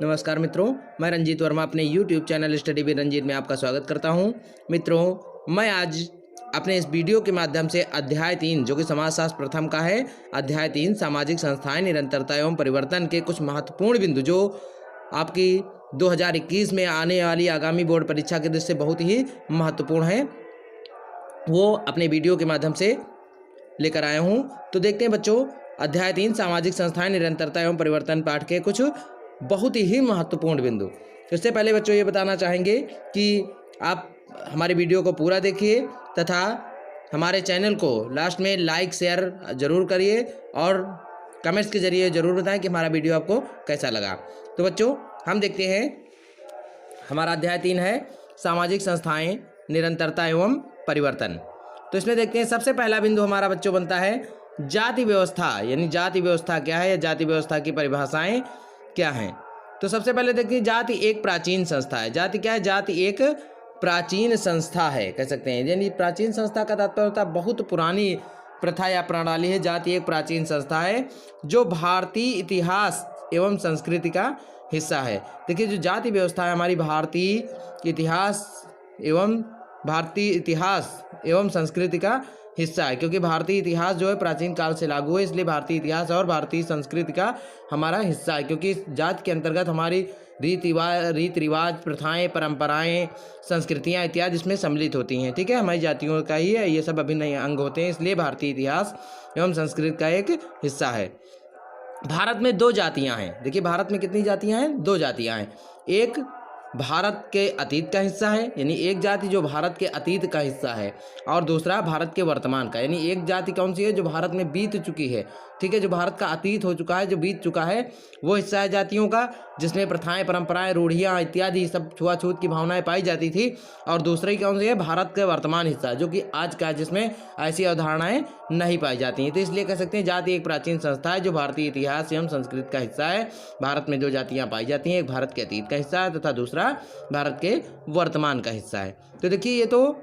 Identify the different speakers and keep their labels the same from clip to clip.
Speaker 1: नमस्कार मित्रों, मैं रंजीत वर्मा अपने YouTube channel study with Ranjit में आपका स्वागत करता हूं। मित्रों, मैं आज अपने इस वीडियो के माध्यम से अध्याय 3 जो कि समाजशास्त्र प्रथम का है, अध्याय 3 सामाजिक संस्थाएं, निरंतरता एवं परिवर्तन के कुछ महत्वपूर्ण बिंदु जो आपकी 2021 में आने वाली आगामी बोर्ड परीक्षा के दृष्टि से बहुत ही महत्वपूर्ण है, वो अपने वीडियो के माध्यम से लेकर आया हूँ। तो देखते हैं बच्चों, अध्याय 3 सामाजिक संस्थाएं, निरंतरता एवं परिवर्तन पाठ के कुछ बहुत ही महत्वपूर्ण बिंदु। इससे पहले बच्चों ये बताना चाहेंगे कि आप हमारे वीडियो को पूरा देखिए तथा हमारे चैनल को लास्ट में लाइक शेयर जरूर करिए और कमेंट्स के जरिए जरूर बताएं कि हमारा वीडियो आपको कैसा लगा। तो बच्चों, हम देखते हैं, हमारा अध्याय 3 है सामाजिक संस्थाएं, निरंतरता एवं परिवर्तन। तो इसमें देखते हैं, सबसे पहला बिंदु हमारा बच्चों बनता है जाति व्यवस्था, यानी जाति व्यवस्था क्या है या जाति व्यवस्था की परिभाषाएं क्या हैं। तो सबसे पहले देखिए, जाति एक प्राचीन संस्था है। जाति क्या है? जाति एक प्राचीन संस्था है, कह सकते हैं। यानी प्राचीन संस्था का तात्पर्य होता है बहुत पुरानी प्रथा या प्रणाली है। जाति एक प्राचीन संस्था है जो भारतीय इतिहास एवं संस्कृति का हिस्सा है। देखिए, जो जाति व्यवस्था है हमारी भारतीय इतिहास एवं संस्कृति का हिस्सा है, क्योंकि भारतीय इतिहास जो है प्राचीन काल से लागू है, इसलिए भारतीय इतिहास और भारतीय संस्कृति का हमारा हिस्सा है। क्योंकि इस जाति के अंतर्गत हमारी रीति रिवाज, प्रथाएं, परंपराएं, संस्कृतियां इत्यादि इसमें सम्मिलित होती हैं। ठीक है, हमारी जातियों का ही है, ये सब अभिन्न अंग होते हैं, इसलिए भारतीय इतिहास एवं संस्कृति का एक हिस्सा है। भारत में 2 जातियां हैं। देखिए, भारत में कितनी जातियां हैं? 2 जातियां हैं। एक भारत के अतीत का हिस्सा है, यानी एक जाति जो भारत के अतीत का हिस्सा है, और दूसरा भारत के वर्तमान का। यानी एक जाति कौन सी है? जो भारत में बीत चुकी है। ठीक है, जो भारत का अतीत हो चुका है, जो बीत चुका है, वो हिस्सा है जातियों का, जिसमें प्रथाएं, परंपराएं, रूढ़ियाँ इत्यादि सब छुआछूत की भावनाएं पाई जाती थी। और दूसरी कौन सी है? भारत का वर्तमान हिस्सा, जो कि आज का है, जिसमें ऐसी अवधारणाएं नहीं पाई जाती हैं। तो इसलिए कह सकते हैं जाति एक प्राचीन संस्था है जो भारतीय इतिहास एवं संस्कृति का हिस्सा है। भारत में 2 जातियां पाई जाती हैं, एक भारत के अतीत का हिस्सा है तथा दूसरा भारत के वर्तमान का हिस्सा है। तो देखिए, ये तो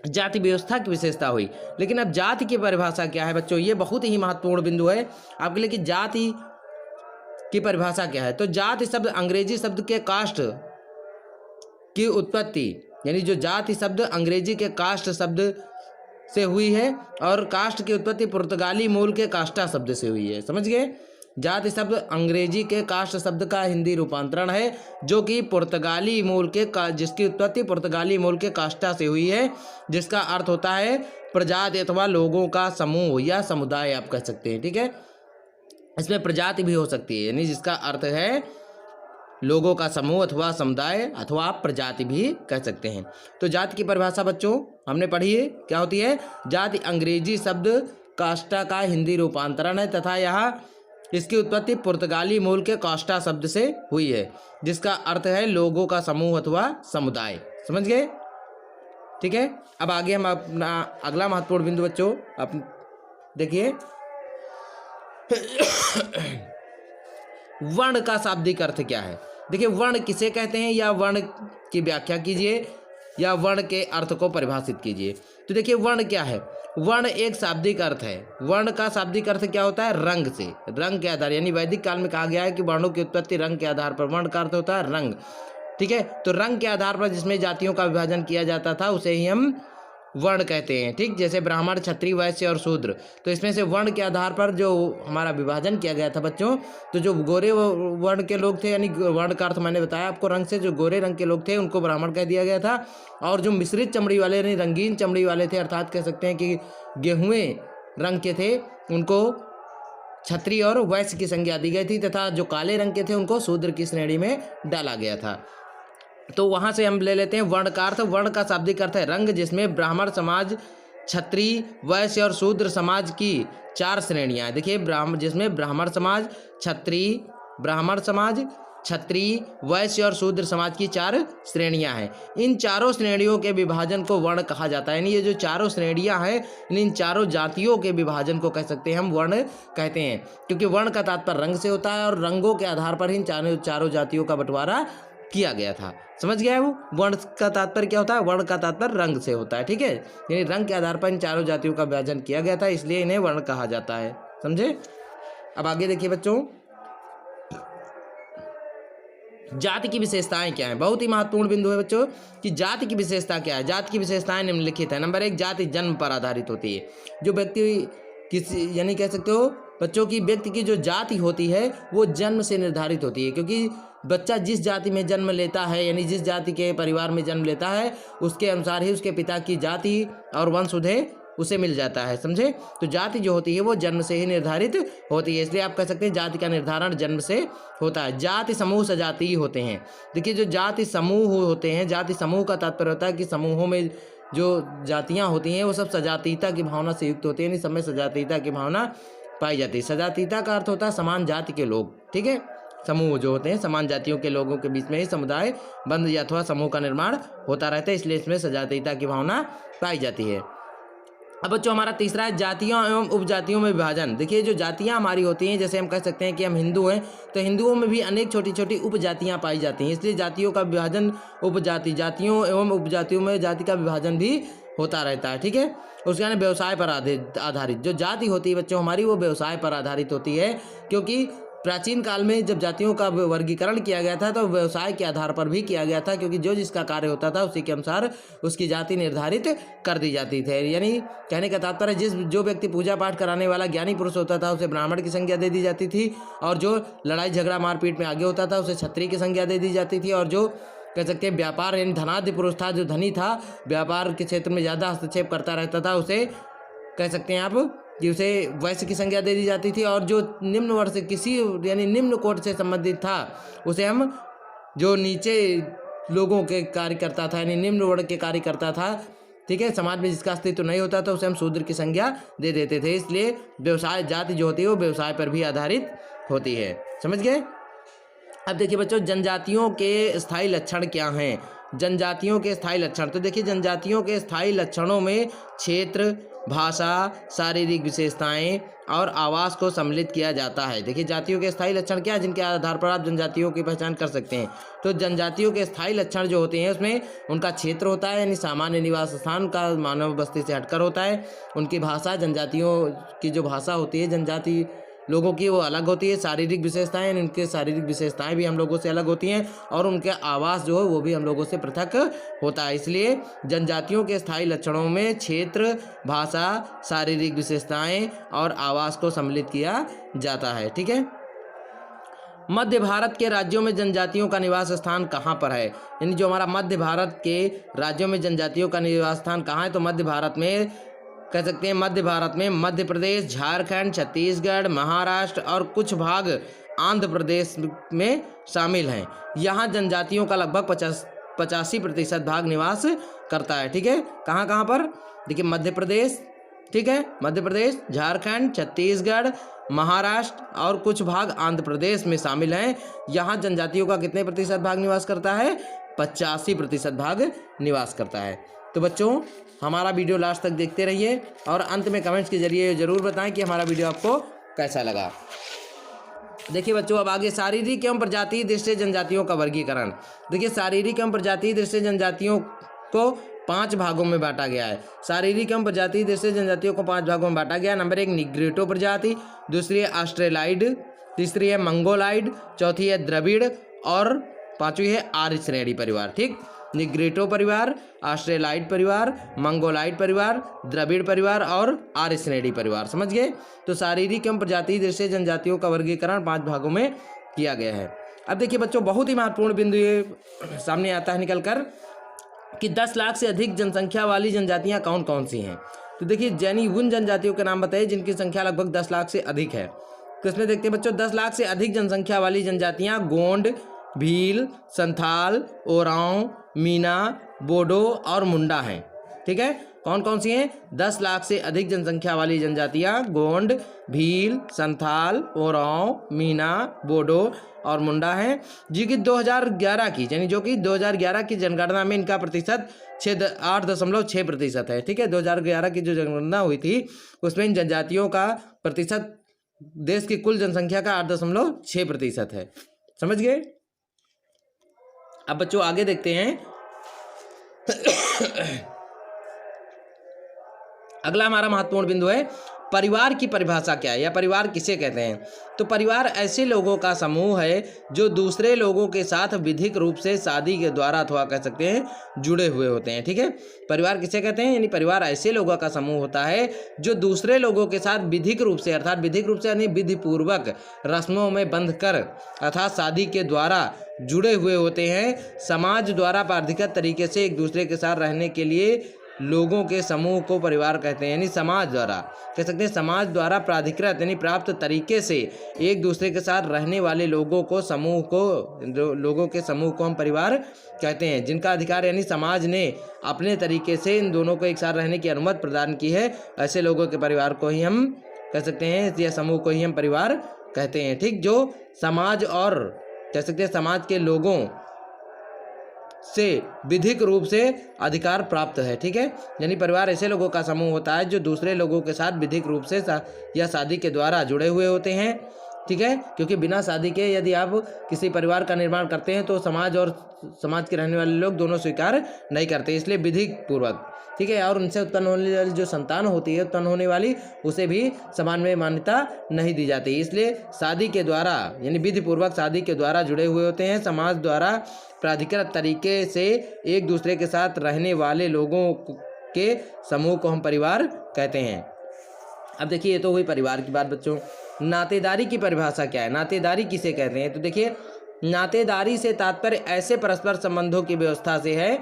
Speaker 1: जाति व्यवस्था की विशेषता हुई। लेकिन अब जाति की परिभाषा क्या है बच्चों? ये बहुत ही महत्वपूर्ण बिंदु है आपके लिए कि जाति की परिभाषा क्या है। तो जाति शब्द अंग्रेजी शब्द के कास्ट की उत्पत्ति, यानी जो जाति शब्द अंग्रेजी के कास्ट शब्द से हुई है, और कास्ट की उत्पत्ति पुर्तगाली मूल के कास्टा शब्द से हुई है। समझ गए? जाति शब्द अंग्रेजी के कास्ट शब्द का हिंदी रूपांतरण है, जो कि पुर्तगाली मूल के जिसकी उत्पत्ति पुर्तगाली मूल के कास्टा से हुई है, जिसका अर्थ होता है प्रजाति अथवा लोगों का समूह या समुदाय, आप कह सकते हैं। ठीक है, इसमें प्रजाति भी हो सकती है, यानी जिसका अर्थ है लोगों का समूह अथवा समुदाय अथवा आप प्रजाति भी कह सकते हैं। तो जाति की परिभाषा बच्चों हमने पढ़ी है, क्या होती है? जाति अंग्रेजी शब्द कास्टा का हिंदी रूपांतरण है तथा यह इसकी उत्पत्ति पुर्तगाली मूल के कास्टा शब्द से हुई है, जिसका अर्थ है लोगों का समूह अथवा समुदाय। समझ गए? ठीक है, अब आगे हम अपना अगला महत्वपूर्ण बिंदु बच्चों आप देखिए, वर्ण का शाब्दिक अर्थ क्या है। देखिए, वर्ण किसे कहते हैं या वर्ण की व्याख्या कीजिए या वर्ण के अर्थ को परिभाषित कीजिए। तो देखिए, वर्ण क्या है? वर्ण एक शाब्दिक अर्थ है। वर्ण का शाब्दिक अर्थ क्या होता है? रंग से, रंग के आधार, यानी वैदिक काल में कहा गया है कि वर्णों की उत्पत्ति रंग के आधार पर। वर्ण का अर्थ होता है रंग। ठीक है, तो रंग के आधार पर जिसमें जातियों का विभाजन किया जाता था उसे ही हम वर्ण कहते हैं। ठीक, जैसे ब्राह्मण, क्षत्रिय, वैश्य और शूद्र। तो इसमें से वर्ण के आधार पर जो हमारा विभाजन किया गया था बच्चों, तो जो गोरे वर्ण के लोग थे, यानी वर्ण का अर्थ मैंने बताया आपको रंग से, जो गोरे रंग के लोग थे उनको ब्राह्मण कह दिया गया था, और जो मिश्रित चमड़ी वाले, यानी रंगीन चमड़ी वाले थे, अर्थात कह सकते हैं कि गेहुए रंग के थे, उनको क्षत्रिय और वैश्य की संज्ञा दी गई थी, तथा जो काले रंग के थे उनको शूद्र की श्रेणी में डाला गया था। तो वहां से हम ले लेते हैं वर्ण का अर्थ। वर्ण का शाब्दिक अर्थ है रंग, जिसमें ब्राह्मण समाज, क्षत्रिय, वैश्य और शूद्र समाज की 4 श्रेणियां हैं। देखिए, जिसमें ब्राह्मण समाज, क्षत्रिय, वैश्य और शूद्र समाज की 4 श्रेणियां हैं। इन चारों श्रेणियों के विभाजन को वर्ण कहा जाता है। यानी ये जो चारों श्रेणियां हैं, इन चारों जातियों के विभाजन को कह सकते हैं हम वर्ण कहते हैं, क्योंकि वर्ण का तात्पर्य रंग से होता है और रंगों के आधार पर इन चारों जातियों का बंटवारा किया गया था। समझ गया वो? वर्ण का तात्पर्य क्या होता है? वर्ण का तात्पर्य रंग से होता है। ठीक है, यानी रंग के आधार पर इन चारों जातियों का विभाजन किया गया था, इसलिए इन्हें वर्ण कहा जाता है। समझे? अब आगे देखिए बच्चों, जाति की विशेषताएं क्या हैं। बहुत ही महत्वपूर्ण बिंदु है बच्चों कि जाति की विशेषता क्या है। जाति की विशेषताएं निम्नलिखित है। नंबर 1, जाति जन्म पर आधारित होती है। जो व्यक्ति किसी यानी कह सकते हो बच्चों की व्यक्ति की जो जाति होती है वो जन्म से निर्धारित होती है, क्योंकि बच्चा जिस जाति में जन्म लेता है यानी जिस जाति के परिवार में जन्म लेता है उसके अनुसार ही उसके पिता की जाति और वंशोदय उसे मिल जाता है, समझे। तो जाति जो होती है वो जन्म से ही निर्धारित होती है, इसलिए आप कह सकते हैं जाति का निर्धारण जन्म से होता है। जाति समूह सजातीय होते हैं। देखिए जो जाति समूह होते हैं, जाति समूह का तात्पर्य होता है कि समूहों में जो जातियाँ होती हैं वो सब सजातीयता की भावना से युक्त होती है, यानी सब में सजातीयता की भावना पाई जाती है। सजातीयता का अर्थ होता है समान जाति के लोग, ठीक है। समूह जो होते हैं समान जातियों के लोगों के बीच में ही समुदाय बंद या अथवा समूह का निर्माण होता रहता है, इसलिए इसमें सजातीयता की भावना पाई जाती है। अब बच्चों हमारा तीसरा है जातियों एवं उपजातियों में विभाजन। देखिए जो जातियां हमारी होती हैं, जैसे हम कह सकते हैं कि हम हिंदू हैं तो हिंदुओं में भी अनेक छोटी छोटी उपजातियां पाई जाती हैं, इसलिए जातियों का विभाजन जातियों एवं उपजातियों में जाति का विभाजन भी होता रहता है, ठीक है। उसके बाद व्यवसाय पर आधारित जो जाति होती है बच्चों हमारी वो व्यवसाय पर आधारित होती है, क्योंकि प्राचीन काल में जब जातियों का वर्गीकरण किया गया था तो व्यवसाय के आधार पर भी किया गया था, क्योंकि जो जिसका कार्य होता था उसी के अनुसार उसकी जाति निर्धारित कर दी जाती थी। यानी कहने का तात्पर्य जो व्यक्ति पूजा पाठ कराने वाला ज्ञानी पुरुष होता था उसे ब्राह्मण की संज्ञा दे दी जाती थी, और जो लड़ाई झगड़ा मारपीट में आगे होता था उसे क्षत्रिय की संज्ञा दे दी जाती थी, और जो कह सकते हैं व्यापार यानी धनाढ्य पुरुष था, जो धनी था, व्यापार के क्षेत्र में ज़्यादा हस्तक्षेप करता रहता था, उसे कह सकते हैं आप कि उसे वैश्य की संज्ञा दे दी जाती थी। और जो निम्न वर्ग से किसी यानी निम्न कोटि से संबंधित था उसे हम जो नीचे लोगों के कार्य करता था यानी निम्न वर्ग के कार्य करता था, ठीक है, समाज में जिसका अस्तित्व नहीं होता था उसे हम शूद्र की संज्ञा दे देते थे। इसलिए व्यवसाय जाति जो होती है वो व्यवसाय पर भी आधारित होती है, समझ गए। अब देखिए बच्चों जनजातियों के स्थायी लक्षण क्या हैं। जनजातियों के स्थायी लक्षण, तो देखिए जनजातियों के स्थायी लक्षणों में क्षेत्र, भाषा, शारीरिक विशेषताएं और आवास को सम्मिलित किया जाता है। देखिए जातियों के स्थायी लक्षण क्या है जिनके आधार पर आप जनजातियों की पहचान कर सकते हैं। तो जनजातियों के स्थायी लक्षण जो होते हैं उसमें उनका क्षेत्र होता है यानी सामान्य निवास स्थान का मानव बस्ती से हटकर होता है। उनकी भाषा, जनजातियों की जो भाषा होती है जनजाति लोगों की वो अलग होती है। शारीरिक विशेषताएं, उनके शारीरिक विशेषताएं भी हम लोगों से अलग होती हैं, और उनके आवास जो है वो भी हम लोगों से पृथक होता है। इसलिए जनजातियों के स्थायी लक्षणों में क्षेत्र, भाषा, शारीरिक विशेषताएं और आवास को सम्मिलित किया जाता है, ठीक है। मध्य भारत के राज्यों में जनजातियों का निवास स्थान कहाँ पर है, यानी जो हमारा मध्य भारत के राज्यों में जनजातियों का निवास स्थान कहाँ है, तो मध्य भारत में कह सकते हैं मध्य भारत में मध्य प्रदेश, झारखंड, छत्तीसगढ़, महाराष्ट्र और कुछ भाग आंध्र प्रदेश में शामिल हैं। यहाँ जनजातियों का लगभग 85% भाग निवास करता है, ठीक है। कहाँ कहाँ पर, देखिए मध्य प्रदेश, ठीक है, मध्य प्रदेश, झारखंड, छत्तीसगढ़, महाराष्ट्र और कुछ भाग आंध्र प्रदेश में शामिल हैं। यहाँ जनजातियों का कितने प्रतिशत भाग निवास करता है, 85% भाग निवास करता है। तो बच्चों हमारा वीडियो लास्ट तक देखते रहिए और अंत में कमेंट्स के जरिए ज़रूर बताएं कि हमारा वीडियो आपको कैसा लगा। देखिए बच्चों अब आगे शारीरिक एवं प्रजातीय दृष्टि से जनजातियों का वर्गीकरण। देखिए शारीरिक एवं प्रजातीय दृष्टि से जनजातियों को 5 भागों में बांटा गया है। शारीरिक एवं प्रजातीय दृष्टि से जनजातियों को 5 भागों में बांटा गया है। नंबर 1 निग्रेटो प्रजाति, दूसरी है ऑस्ट्रेलाइड, तीसरी है मंगोलाइड, चौथी है द्रविड़ और पांचवी है आर्य श्रेणी परिवार, ठीक। निग्रेटो परिवार, ऑस्ट्रेलाइड परिवार, मंगोलाइड परिवार, द्रविड़ परिवार और आर्य श्रेणी परिवार, समझ गए। तो शारीरिक एवं प्रजातीय दृष्टि से जनजातियों का वर्गीकरण 5 भागों में किया गया है। अब देखिए बच्चों बहुत ही महत्वपूर्ण बिंदु ये सामने आता है निकल कर कि 10 लाख से अधिक जनसंख्या वाली जनजातियां कौन कौन सी हैं। तो देखिए जैनी उन जनजातियों के नाम बताइए जिनकी संख्या लगभग 10 लाख से अधिक है। तो इसमें देखते हैं बच्चों 10 लाख से अधिक जनसंख्या वाली जनजातियां गोंड, भील, संथाल, ओरांव, मीना, बोडो और मुंडा हैं, ठीक है। कौन कौन सी हैं, 10 लाख से अधिक जनसंख्या वाली जनजातियां गोंड, भील, संथाल, ओरांव, मीना, बोडो और मुंडा हैं, जी की 2011 की यानी जो कि 2011 की जनगणना में इनका प्रतिशत 8.6% है, ठीक है। 2011 की जो जनगणना हुई थी उसमें इन जनजातियों का प्रतिशत देश की कुल जनसंख्या का 8.6% है, समझ गए। अब बच्चों आगे देखते हैं अगला हमारा महत्वपूर्ण बिंदु है परिवार की परिभाषा क्या है या परिवार किसे कहते हैं? तो परिवार ऐसे लोगों का समूह है जो दूसरे लोगों के साथ विधिक रूप से शादी के द्वारा अथवा कह सकते हैं जुड़े हुए होते हैं। ठीक है, परिवार किसे कहते हैं? यानी परिवार ऐसे लोगों का समूह होता है जो दूसरे लोगों के साथ विधिक रूप से, अर्थात विधिक रूप से यानी विधि पूर्वक रस्मों में बंध कर अर्थात शादी के द्वारा जुड़े हुए होते हैं। समाज द्वारा प्राधिकृत तरीके से एक दूसरे के साथ रहने के लिए लोगों के समूह को परिवार कहते हैं। यानी समाज द्वारा कह सकते हैं, समाज द्वारा प्राधिकृत यानी प्राप्त तरीके से एक दूसरे के साथ रहने वाले लोगों को लोगों के समूह को हम परिवार कहते हैं, जिनका अधिकार यानी समाज ने अपने तरीके से इन दोनों को एक साथ रहने की अनुमति प्रदान की है। ऐसे लोगों के परिवार को ही हम कह सकते हैं या समूह को ही हम परिवार कहते हैं। ठीक, जो समाज और कह सकते हैं समाज के लोगों से विधिक रूप से अधिकार प्राप्त है। ठीक है, यानी परिवार ऐसे लोगों का समूह होता है जो दूसरे लोगों के साथ विधिक रूप से या शादी के द्वारा जुड़े हुए होते हैं। ठीक है, क्योंकि बिना शादी के यदि आप किसी परिवार का निर्माण करते हैं तो समाज और समाज के रहने वाले लोग दोनों स्वीकार नहीं करते, इसलिए विधिक पूर्वक। ठीक है, और उनसे उत्पन्न होने वाली जो संतान होती है उत्पन्न होने वाली, उसे भी समाज में मान्यता नहीं दी जाती। इसलिए शादी के द्वारा यानी विधि पूर्वक शादी के द्वारा जुड़े हुए होते हैं। समाज द्वारा प्राधिकृत तरीके से एक दूसरे के साथ रहने वाले लोगों के समूह को हम परिवार कहते हैं। अब देखिए, ये तो हुई परिवार की बात। बच्चों, नातेदारी की परिभाषा क्या है? नातेदारी किसे कहते हैं? तो देखिए, नातेदारी से तात्पर्य ऐसे परस्पर संबंधों की व्यवस्था से है।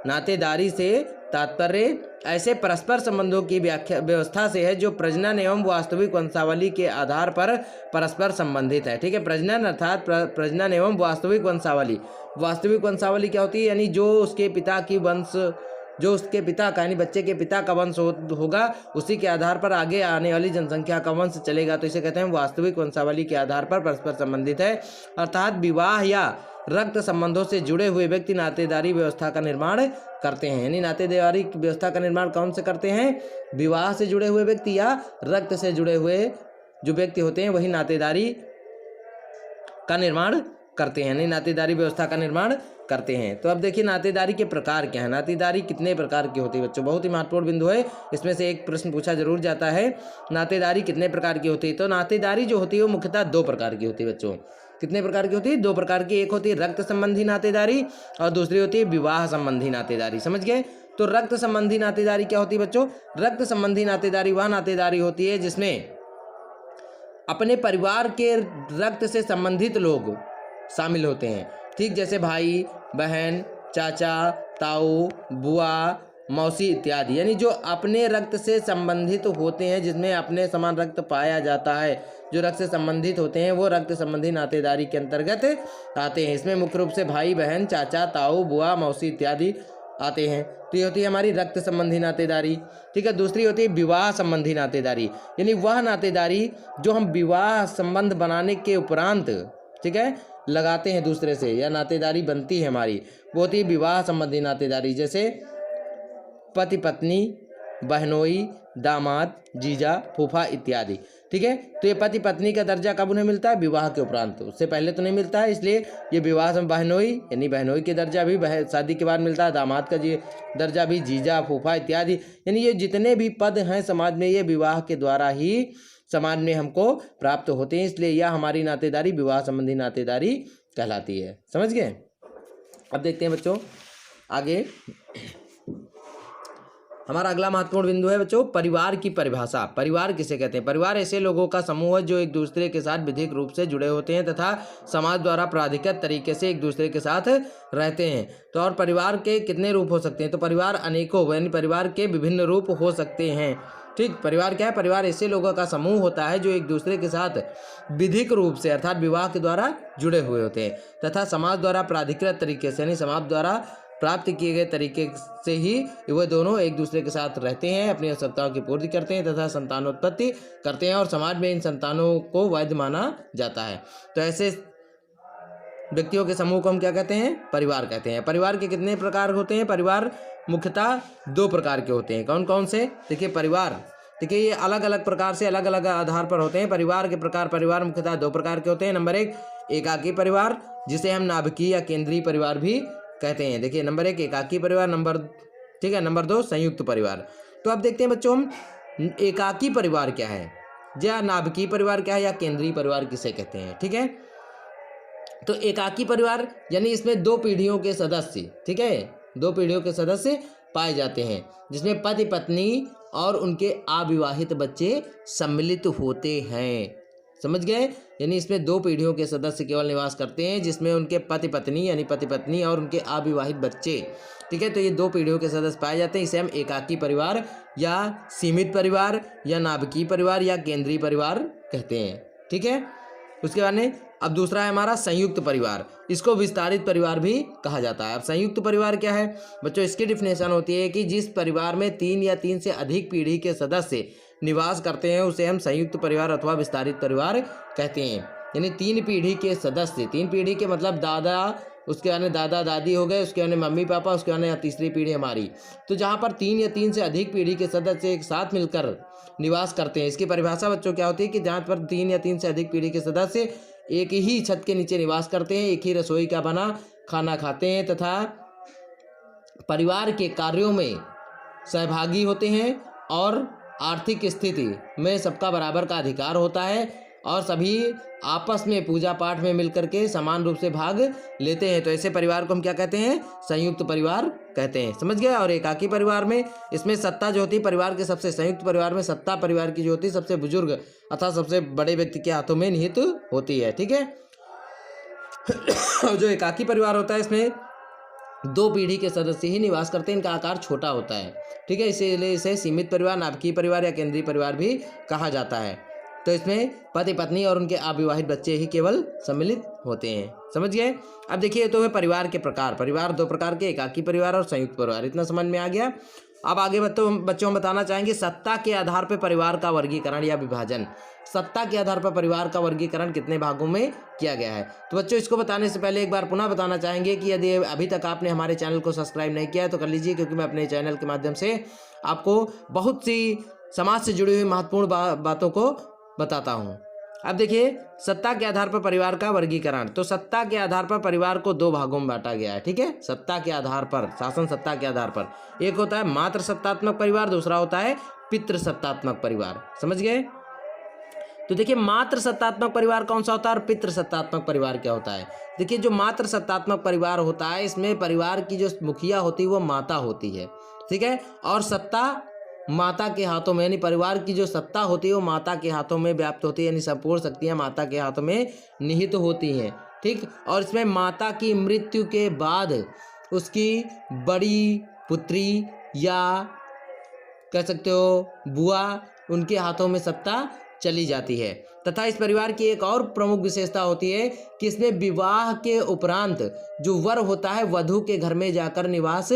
Speaker 1: नातेदारी से तात्पर्य ऐसे परस्पर संबंधों की व्यवस्था से है जो प्रजनन एवं वास्तविक वंशावली के आधार पर परस्पर संबंधित है। ठीक है, प्रजनन अर्थात प्रजनन एवं वास्तविक वंशावली। वास्तविक वंशावली क्या होती है? यानी जो उसके पिता की वंश, जो उसके पिता का यानी बच्चे के पिता का वंश होगा, उसी के आधार पर आगे आने वाली जनसंख्या का वंश चलेगा, तो इसे कहते हैं वास्तविक वंशावली के आधार पर परस्पर संबंधित है। अर्थात विवाह या रक्त संबंधों से जुड़े हुए व्यक्ति नातेदारी व्यवस्था का निर्माण करते हैं। यानी नातेदारी व्यवस्था का निर्माण कौन से करते हैं? विवाह से जुड़े हुए व्यक्ति या रक्त से जुड़े हुए जो व्यक्ति होते हैं वही नातेदारी का निर्माण करते हैं, यानी नातेदारी व्यवस्था का निर्माण करते हैं। तो अब देखिए, नातेदारी के प्रकार क्या है? नातेदारी कितने प्रकार की होती है? बच्चों, बहुत ही महत्वपूर्ण बिंदु है, इसमें से एक प्रश्न पूछा जरूर जाता है। नातेदारी कितने प्रकार की होती है? तो नातेदारी जो होती है वो मुख्यतः दो प्रकार की होती है। बच्चों, कितने प्रकार की होती है? दो प्रकार की। एक होती है रक्त संबंधी नातेदारी और दूसरी होती है विवाह संबंधी नातेदारी। समझ गए? तो रक्त संबंधी नातेदारी क्या होती है बच्चों? रक्त संबंधी नातेदारी वह नातेदारी होती है जिसमें अपने परिवार के रक्त से संबंधित लोग शामिल होते हैं। ठीक, जैसे भाई बहन, चाचा, ताऊ, बुआ, मौसी इत्यादि, यानी जो अपने रक्त से संबंधित होते हैं, जिसमें अपने समान रक्त पाया जाता है, जो रक्त से संबंधित होते हैं वो रक्त संबंधी नातेदारी के अंतर्गत आते हैं। इसमें मुख्य रूप से भाई बहन, चाचा, ताऊ, बुआ, मौसी इत्यादि आते हैं। तो ये होती है हमारी रक्त संबंधी नातेदारी। ठीक है, दूसरी होती है विवाह संबंधी नातेदारी, यानी वह नातेदारी जो हम विवाह संबंध बनाने के उपरांत, ठीक है, लगाते हैं दूसरे से या नातेदारी बनती है हमारी, वो होती है विवाह संबंधी नातेदारी। जैसे पति पत्नी, बहनोई, दामाद, जीजा, फूफा इत्यादि। ठीक है, तो ये पति पत्नी का दर्जा कब उन्हें मिलता है? विवाह के उपरांत, उससे पहले तो नहीं मिलता है, इसलिए ये विवाह बहनोई यानी बहनोई के दर्जा भी शादी के बाद मिलता है। दामाद का दर्जा भी, जीजा, फूफा इत्यादि, यानी ये जितने भी पद हैं समाज में, ये विवाह के द्वारा ही समाज में हमको प्राप्त होते हैं, इसलिए यह हमारी नातेदारी विवाह संबंधी नातेदारी कहलाती है। समझ गए? अब देखते हैं बच्चों आगे, हमारा अगला महत्वपूर्ण बिंदु है बच्चों परिवार की परिभाषा। परिवार किसे कहते हैं? परिवार ऐसे लोगों का समूह है जो एक दूसरे के साथ विधिक रूप से जुड़े होते हैं तथा समाज द्वारा प्राधिकृत तरीके से एक दूसरे के साथ रहते हैं। तो और परिवार के कितने रूप हो सकते हैं? तो परिवार अनेकों, यानी परिवार के विभिन्न रूप हो सकते हैं। ठीक, परिवार क्या है? परिवार ऐसे लोगों का समूह होता है जो एक दूसरे के साथ विधिक रूप से अर्थात विवाह के द्वारा जुड़े हुए होते हैं तथा समाज द्वारा प्राधिकृत तरीके से यानी समाज द्वारा प्राप्त किए गए तरीके से ही वह दोनों एक दूसरे के साथ रहते हैं, अपनी आवश्यकताओं की पूर्ति करते हैं तथा संतानोत्पत्ति करते हैं और समाज में इन संतानों को वैध माना जाता है। तो ऐसे व्यक्तियों के समूह को हम क्या कहते हैं? परिवार कहते हैं। परिवार के कितने प्रकार होते हैं? परिवार मुख्यतः दो प्रकार के होते हैं। कौन कौन से? देखिए, परिवार देखिए ये अलग अलग प्रकार से अलग अलग आधार पर होते हैं। परिवार के प्रकार, परिवार मुख्यतः दो प्रकार के होते हैं। नंबर एक, एकाकी परिवार, जिसे हम नाभिकीय या केंद्रीय परिवार भी कहते हैं। देखिए, नंबर एक एकाकी परिवार, नंबर 2 संयुक्त परिवार। तो अब देखते हैं बच्चों हम एकाकी परिवार क्या है, या नाभिकीय परिवार क्या है, या केंद्रीय परिवार किसे कहते हैं। ठीक है, तो एकाकी परिवार यानी इसमें 2 पीढ़ियों के सदस्य, ठीक है, 2 पीढ़ियों के सदस्य पाए जाते हैं, जिसमें पति पत्नी और उनके अविवाहित बच्चे सम्मिलित होते हैं। समझ गए, यानी इसमें 2 पीढ़ियों के सदस्य केवल निवास करते हैं, जिसमें उनके पति पत्नी यानी पति पत्नी और उनके अविवाहित बच्चे। ठीक है, तो ये 2 पीढ़ियों के सदस्य पाए जाते हैं। इसे हम एकाकी परिवार या सीमित परिवार या नाभिकीय परिवार या केंद्रीय परिवार कहते हैं। ठीक है, उसके बाद में अब दूसरा है हमारा संयुक्त परिवार। इसको विस्तारित परिवार भी कहा जाता है। अब संयुक्त परिवार क्या है बच्चों, इसकी डिफिनेशन होती है कि जिस परिवार में 3 या 3 से अधिक पीढ़ी के सदस्य निवास करते हैं उसे हम संयुक्त परिवार अथवा विस्तारित परिवार कहते हैं। यानी 3 पीढ़ी के सदस्य, 3 पीढ़ी के मतलब दादा, उसके बाद में दादा दादी हो गए, उसके बाद में मम्मी पापा, उसके बाद में तीसरी पीढ़ी हमारी। तो जहाँ पर 3 या 3 से अधिक पीढ़ी के सदस्य एक साथ मिलकर निवास करते हैं, इसकी परिभाषा बच्चों क्या होती है कि जहाँ पर 3 या 3 से अधिक पीढ़ी के सदस्य एक ही छत के नीचे निवास करते हैं, एक ही रसोई का बना खाना खाते हैं तथा परिवार के कार्यों में सहभागी होते हैं और आर्थिक स्थिति में सबका बराबर का अधिकार होता है और सभी आपस में पूजा पाठ में मिलकर के समान रूप से भाग लेते हैं। तो ऐसे परिवार को हम क्या कहते हैं, संयुक्त परिवार कहते हैं। समझ गए। और एकाकी परिवार में इसमें सत्ता जो होती है परिवार के सबसे, संयुक्त परिवार में सत्ता परिवार की जो होती है सबसे बुजुर्ग अथवा सबसे बड़े व्यक्ति के हाथों में निहित होती है। ठीक है, जो एकाकी परिवार होता है इसमें 2 पीढ़ी के सदस्य ही निवास करते हैं, इनका आकार छोटा होता है। ठीक है, इसीलिए इसे सीमित परिवार, नाभिकीय परिवार या केंद्रीय परिवार भी कहा जाता है। तो इसमें पति पत्नी और उनके अविवाहित बच्चे ही केवल सम्मिलित होते हैं। समझ गए। अब देखिए तो है परिवार के प्रकार, परिवार 2 प्रकार के, एकाकी परिवार और संयुक्त परिवार। इतना समझ में आ गया। अब आगे बच्चों हम बताना चाहेंगे सत्ता के आधार पर परिवार का वर्गीकरण या विभाजन। सत्ता के आधार पर परिवार का वर्गीकरण कितने भागों में किया गया है। तो बच्चों इसको बताने से पहले एक बार पुनः बताना चाहेंगे कि यदि अभी तक आपने हमारे चैनल को सब्सक्राइब नहीं किया है तो कर लीजिए, क्योंकि मैं अपने चैनल के माध्यम से आपको बहुत सी समाज से जुड़ी हुई महत्वपूर्ण बातों को बताता हूँ। अब देखिए सत्ता के आधार पर परिवार का वर्गीकरण। तो सत्ता के आधार पर परिवार को 2 भागों में बांटा गया है। ठीक है, सत्ता के आधार पर, शासन सत्ता के आधार पर एक होता है मातृ सत्तात्मक परिवार, दूसरा होता है पितृ सत्तात्मक परिवार। समझ गए। तो देखिए मातृ सत्तात्मक परिवार कौन सा होता है और पितृ सत्तात्मक परिवार क्या होता है। देखिए जो मातृ सत्तात्मक परिवार होता है इसमें परिवार की जो मुखिया होती है वो माता होती है। ठीक है, और सत्ता माता के हाथों में, यानी परिवार की जो सत्ता होती है वो माता के हाथों में व्याप्त होती है, यानी संपूर्ण शक्तियां माता के हाथों में निहित होती हैं। ठीक, और इसमें माता की मृत्यु के बाद उसकी बड़ी पुत्री या कह सकते हो बुआ, उनके हाथों में सत्ता चली जाती है। तथा इस परिवार की एक और प्रमुख विशेषता होती है कि इसमें विवाह के उपरांत जो वर होता है वधू के घर में जाकर निवास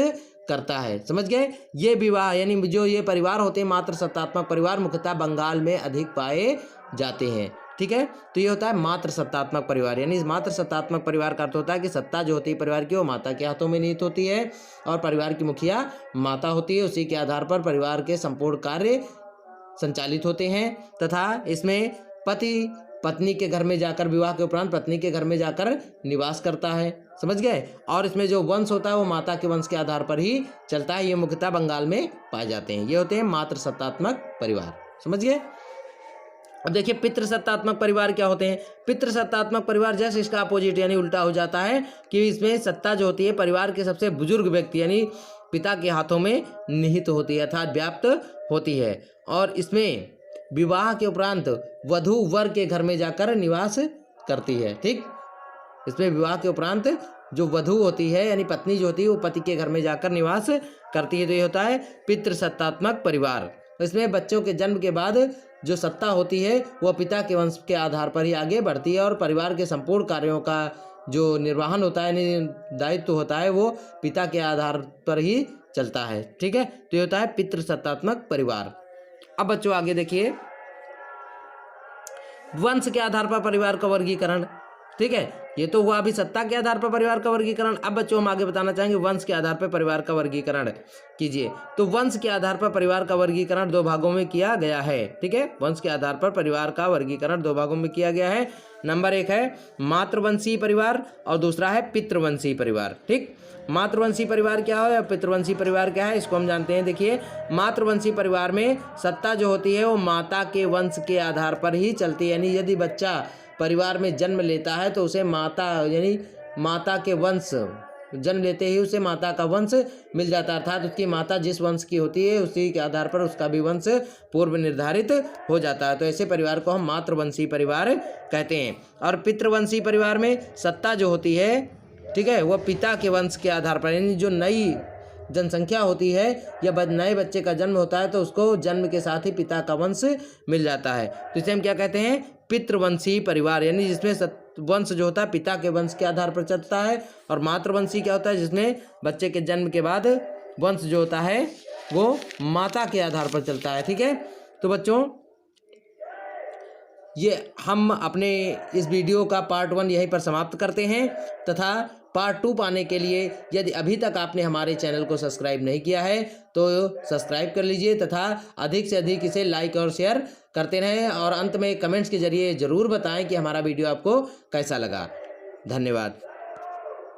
Speaker 1: करता है। समझ गए। ये विवाह यानी जो ये परिवार होते हैं मातृ सत्तात्मक परिवार मुख्यतः बंगाल में अधिक पाए जाते हैं। ठीक है, तो ये होता है मातृ सत्तात्मक परिवार। यानी मातृ सत्तात्मक परिवार का अर्थ होता है कि सत्ता जो होती है परिवार की वो माता के हाथों में निहित होती है और परिवार की मुखिया माता होती है, उसी के आधार पर परिवार के संपूर्ण कार्य संचालित होते हैं। तथा इसमें पति पत्नी के घर में जाकर, विवाह के उपरांत पत्नी के घर में जाकर निवास करता है। समझ गए। और इसमें जो वंश होता है वो माता के वंश के आधार पर ही चलता है। ये मुख्यतः बंगाल में पाए जाते हैं। ये होते हैं मातृ सत्तात्मक परिवार। समझ गए। अब देखिए पितृ सत्तात्मक परिवार क्या होते हैं। पितृ सत्तात्मक परिवार जैसे इसका अपोजिट यानी उल्टा हो जाता है कि इसमें सत्ता जो होती है परिवार के सबसे बुजुर्ग व्यक्ति यानी पिता के हाथों में निहित होती है अर्थात व्याप्त होती है। और इसमें विवाह के उपरांत वधू वर के घर में जाकर निवास करती है। ठीक, इसमें विवाह के उपरांत जो वधू होती है यानी पत्नी जो होती है वो पति के घर में जाकर निवास करती है। तो ये होता है पितृ सत्तात्मक परिवार। इसमें बच्चों के जन्म के बाद जो सत्ता होती है वह पिता के वंश के आधार पर ही आगे बढ़ती है और परिवार के संपूर्ण कार्यों का जो निर्वहन होता है यानी दायित्व होता है वो पिता के आधार पर ही चलता है। ठीक है, तो ये होता है पितृ सत्तात्मक परिवार। अब बच्चों आगे देखिए वंश के आधार पर परिवार का वर्गीकरण। ठीक है, ये तो हुआ अभी सत्ता के आधार पर परिवार का वर्गीकरण। अब बच्चों हम आगे बताना चाहेंगे वंश के आधार पर परिवार का वर्गीकरण कीजिए। तो वंश के आधार पर परिवार का वर्गीकरण दो भागों में किया गया है। ठीक है, वंश के आधार पर परिवार का वर्गीकरण दो भागों में किया गया है। नंबर 1 है मातृवंशीय परिवार और दूसरा है पितृवंशीय परिवार। ठीक, मातृवंशीय परिवार क्या है और पितृवंशीय परिवार क्या है, इसको हम जानते हैं। देखिए, मातृवंशीय परिवार में सत्ता जो होती है वो माता के वंश के आधार पर ही चलती है। यानी यदि बच्चा परिवार में जन्म लेता है तो उसे माता यानी माता के वंश जन्म लेते ही उसे माता का वंश मिल जाता है, अर्थात उसकी माता जिस वंश की होती है उसी के आधार पर उसका भी वंश पूर्व निर्धारित हो जाता है। तो ऐसे परिवार को हम मातृवंशीय परिवार कहते हैं। और पितृवंशीय परिवार में सत्ता जो होती है, ठीक है, वह पिता के वंश के आधार पर, यानी जो नई जनसंख्या होती है या नए बच्चे का जन्म होता है तो उसको जन्म के साथ ही पिता का वंश मिल जाता है। तो इसे हम क्या कहते हैं, पितृवंशीय परिवार, यानी जिसमें वंश जो होता है पिता के वंश के आधार पर चलता है। और मातृवंशीय क्या होता है, जिसमें बच्चे के जन्म के बाद वंश जो होता है वो माता के आधार पर चलता है। ठीक है, तो बच्चों ये हम अपने इस वीडियो का पार्ट 1 यहीं पर समाप्त करते हैं तथा पार्ट 2 पाने के लिए यदि अभी तक आपने हमारे चैनल को सब्सक्राइब नहीं किया है तो सब्सक्राइब कर लीजिए तथा अधिक से अधिक इसे लाइक और शेयर करते रहें और अंत में कमेंट्स के जरिए ज़रूर बताएं कि हमारा वीडियो आपको कैसा लगा। धन्यवाद।